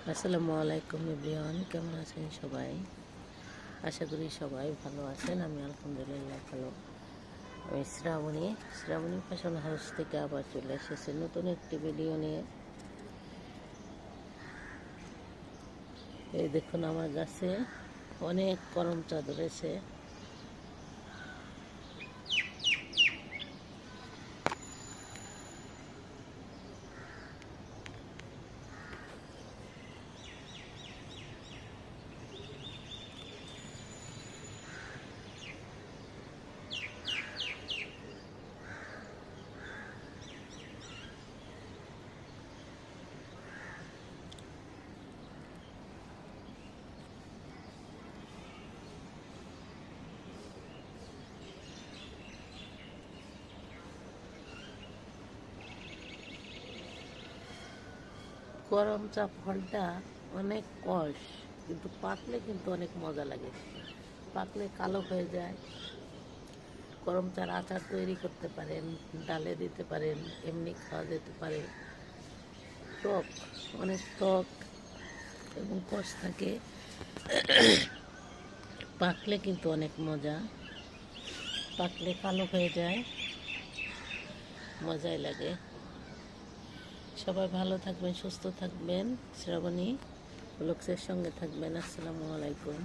আসসালামু আলাইকুম এভরিওয়ান, কেমন আছেন সবাই? আশা করি সবাই ভালো আছেন। আমি আলহামদুলিল্লাহ ভালো। আমি শ্রাবণী ফ্যাশন হাউস থেকে আবার চলে এসেছি নতুন একটি ভিডিও নিয়ে। এই দেখুন, আমার গাছে অনেক করমচা ধরেছে। করমচা ফলটা অনেক কষ, কিন্তু পাকলে কিন্তু অনেক মজা লাগে। পাকলে কালো হয়ে যায়। করমচার আচার তৈরি করতে পারেন, ডালে দিতে পারেন, এমনি খাওয়া যেতে পারে। টক, অনেক টক এবং কষ থাকে। পাকলে কিন্তু অনেক মজা। পাকলে কালো হয়ে যায়, মজাই লাগে। সবাই ভালো থাকবেন, সুস্থ থাকবেন, শ্রাবণী ব্লগসের সঙ্গে থাকবেন। আসসালামু আলাইকুম।